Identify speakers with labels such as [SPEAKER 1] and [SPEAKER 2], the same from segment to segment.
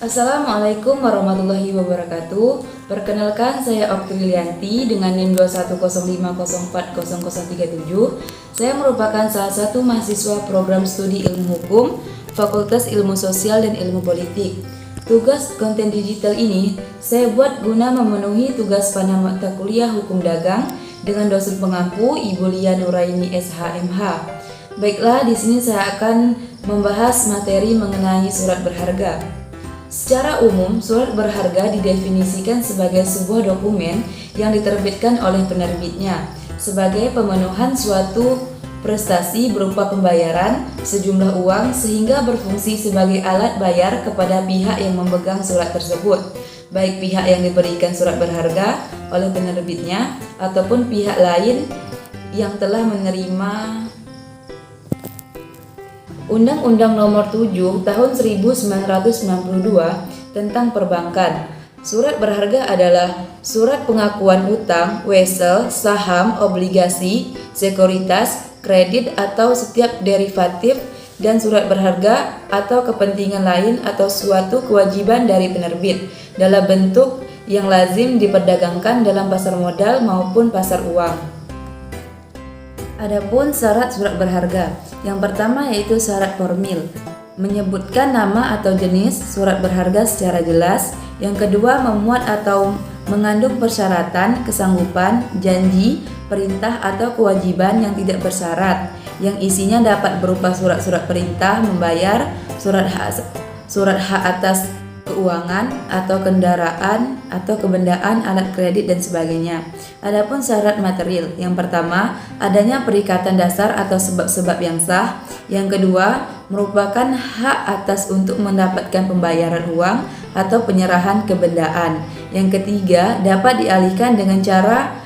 [SPEAKER 1] Assalamualaikum warahmatullahi wabarakatuh. Perkenalkan, saya Oktilianti dengan NIM 210504037. Saya merupakan salah satu mahasiswa program studi ilmu hukum, Fakultas Ilmu Sosial dan Ilmu Politik. Tugas konten digital ini saya buat guna memenuhi tugas pada mata kuliah Hukum Dagang dengan dosen pengampu Ibu Lia Nuraini SHMH. Baiklah, di sini saya akan membahas materi mengenai surat berharga. Secara umum, surat berharga didefinisikan sebagai sebuah dokumen yang diterbitkan oleh penerbitnya sebagai pemenuhan suatu prestasi berupa pembayaran sejumlah uang sehingga berfungsi sebagai alat bayar kepada pihak yang memegang surat tersebut, baik pihak yang diberikan surat berharga oleh penerbitnya ataupun pihak lain yang telah menerima. Undang-Undang Nomor 7 Tahun 1992 tentang Perbankan. Surat berharga adalah surat pengakuan utang, wesel, saham, obligasi, sekuritas, kredit atau setiap derivatif dan surat berharga atau kepentingan lain atau suatu kewajiban dari penerbit dalam bentuk yang lazim diperdagangkan dalam pasar modal maupun pasar uang. Adapun syarat surat berharga, yang pertama yaitu syarat formil, menyebutkan nama atau jenis surat berharga secara jelas. Yang kedua, memuat atau mengandung persyaratan, kesanggupan, janji, perintah atau kewajiban yang tidak bersyarat, yang isinya dapat berupa surat-surat perintah membayar, surat hak atas keuangan atau kendaraan atau kebendaan, alat kredit dan sebagainya. Adapun syarat material, yang pertama adanya perikatan dasar atau sebab-sebab yang sah. Yang kedua merupakan hak atas untuk mendapatkan pembayaran uang atau penyerahan kebendaan. Yang ketiga dapat dialihkan dengan cara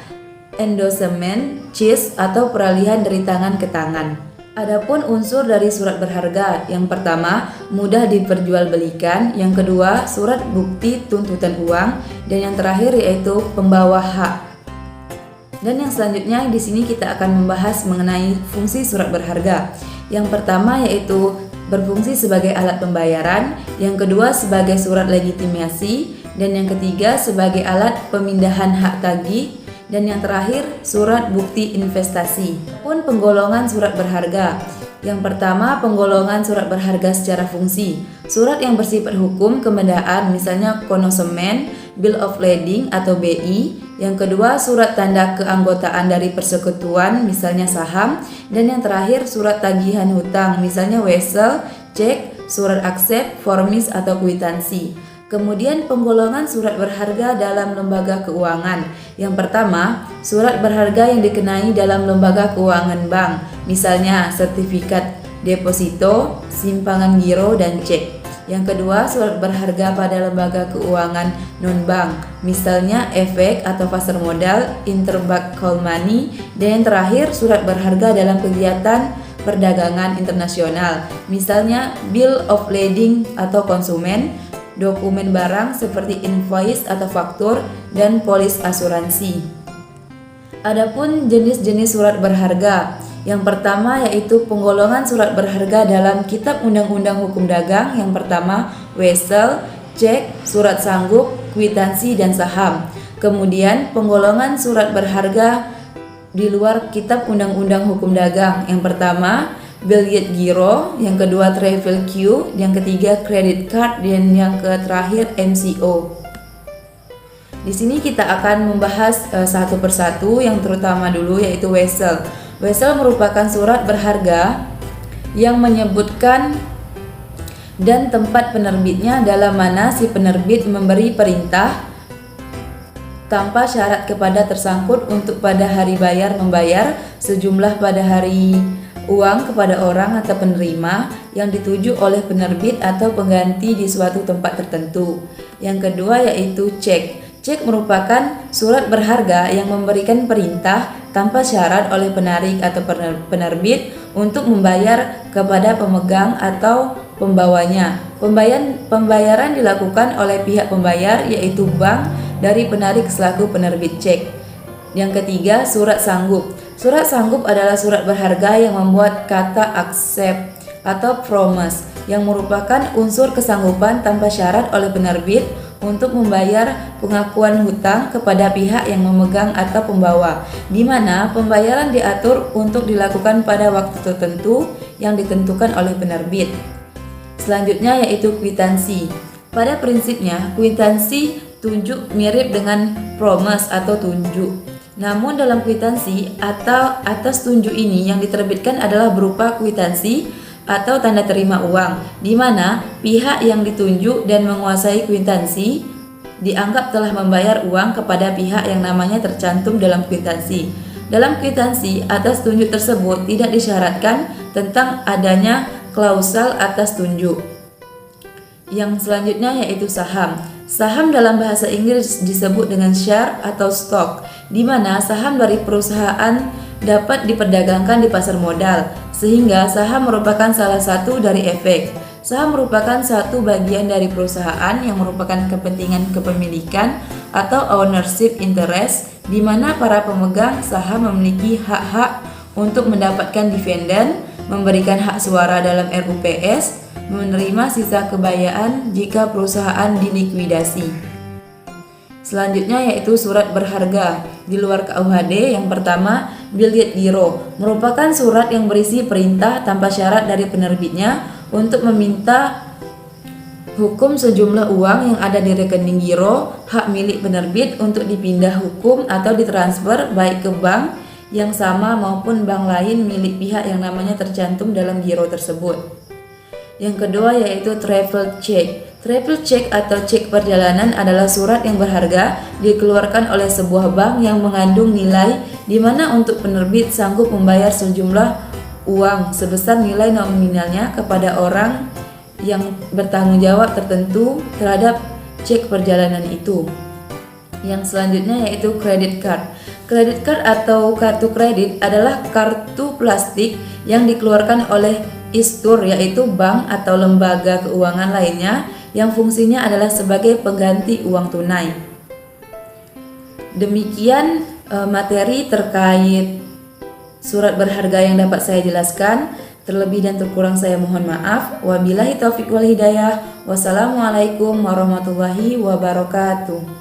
[SPEAKER 1] endorsement, cheese atau peralihan dari tangan ke tangan. Adapun unsur dari surat berharga, yang pertama mudah diperjualbelikan, yang kedua surat bukti tuntutan uang, dan yang terakhir yaitu pembawa hak. Dan yang selanjutnya di sini kita akan membahas mengenai fungsi surat berharga. Yang pertama yaitu berfungsi sebagai alat pembayaran, yang kedua sebagai surat legitimasi, dan yang ketiga sebagai alat pemindahan hak tagih, dan yang terakhir surat bukti investasi. Pun penggolongan surat berharga. Yang pertama penggolongan surat berharga secara fungsi. Surat yang bersifat hukum kebendaan misalnya konosemen, bill of lading atau BI. Yang kedua surat tanda keanggotaan dari persekutuan misalnya saham. Dan yang terakhir surat tagihan hutang misalnya wesel, cek, surat aksep, formis atau kwitansi. Kemudian penggolongan surat berharga dalam lembaga keuangan. Yang pertama, surat berharga yang dikenai dalam lembaga keuangan bank, misalnya sertifikat deposito, simpangan giro, dan cek. Yang kedua, surat berharga pada lembaga keuangan non-bank, misalnya efek atau pasar modal, interbank call money. Dan yang terakhir, surat berharga dalam kegiatan perdagangan internasional, misalnya bill of lading atau konsumen, dokumen barang seperti invoice atau faktur, dan polis asuransi. Adapun jenis-jenis surat berharga, yang pertama yaitu penggolongan surat berharga dalam Kitab Undang-Undang Hukum Dagang. Yang pertama wesel, cek, surat sanggup, kwitansi, dan saham. Kemudian penggolongan surat berharga di luar Kitab Undang-Undang Hukum Dagang. Yang pertama billet giro, yang kedua travel queue, yang ketiga credit card, dan yang terakhir MCO. Di sini kita akan membahas satu persatu, yang terutama dulu yaitu wesel. Wesel merupakan surat berharga yang menyebutkan dan tempat penerbitnya dalam mana si penerbit memberi perintah tanpa syarat kepada tersangkut untuk pada hari bayar membayar sejumlah pada hari uang kepada orang atau penerima yang dituju oleh penerbit atau pengganti di suatu tempat tertentu. Yang kedua yaitu cek. Cek merupakan surat berharga yang memberikan perintah tanpa syarat oleh penarik atau penerbit untuk membayar kepada pemegang atau pembawanya. Pembayaran dilakukan oleh pihak pembayar yaitu bank dari penarik selaku penerbit cek. Yang ketiga, surat sanggup. Surat sanggup adalah surat berharga yang membuat kata accept atau promise yang merupakan unsur kesanggupan tanpa syarat oleh penerbit untuk membayar pengakuan hutang kepada pihak yang memegang atau pembawa, di mana pembayaran diatur untuk dilakukan pada waktu tertentu yang ditentukan oleh penerbit. Selanjutnya yaitu kwitansi. Pada prinsipnya, kwitansi tunjuk mirip dengan promise atau tunjuk. Namun dalam kwitansi atau atas tunjuk ini yang diterbitkan adalah berupa kwitansi atau tanda terima uang, di mana pihak yang ditunjuk dan menguasai kwitansi dianggap telah membayar uang kepada pihak yang namanya tercantum dalam kwitansi. Dalam kwitansi atas tunjuk tersebut tidak disyaratkan tentang adanya klausal atas tunjuk. Yang selanjutnya yaitu saham. Saham dalam bahasa Inggris disebut dengan share atau stock, di mana saham dari perusahaan dapat diperdagangkan di pasar modal, sehingga saham merupakan salah satu dari efek. Saham merupakan satu bagian dari perusahaan yang merupakan kepentingan kepemilikan atau ownership interest, di mana para pemegang saham memiliki hak-hak untuk mendapatkan dividen, memberikan hak suara dalam RUPS, menerima sisa kebayaan jika perusahaan dilikuidasi. Selanjutnya yaitu surat berharga. Di luar KUHD, yang pertama, Bill Gates Giro merupakan surat yang berisi perintah tanpa syarat dari penerbitnya untuk meminta hukum sejumlah uang yang ada di rekening giro hak milik penerbit untuk dipindah hukum atau ditransfer baik ke bank yang sama maupun bank lain milik pihak yang namanya tercantum dalam giro tersebut. Yang kedua yaitu travel check. Travel check atau cek perjalanan adalah surat yang berharga dikeluarkan oleh sebuah bank yang mengandung nilai di mana untuk penerbit sanggup membayar sejumlah uang sebesar nilai nominalnya kepada orang yang bertanggung jawab tertentu terhadap cek perjalanan itu. Yang selanjutnya yaitu credit card. Credit card atau kartu kredit adalah kartu plastik yang dikeluarkan oleh istur, yaitu bank atau lembaga keuangan lainnya yang fungsinya adalah sebagai pengganti uang tunai. Demikian materi terkait surat berharga yang dapat saya jelaskan. Terlebih dan terkurang saya mohon maaf. Wabillahi taufiq wal hidayah. Wassalamualaikum warahmatullahi wabarakatuh.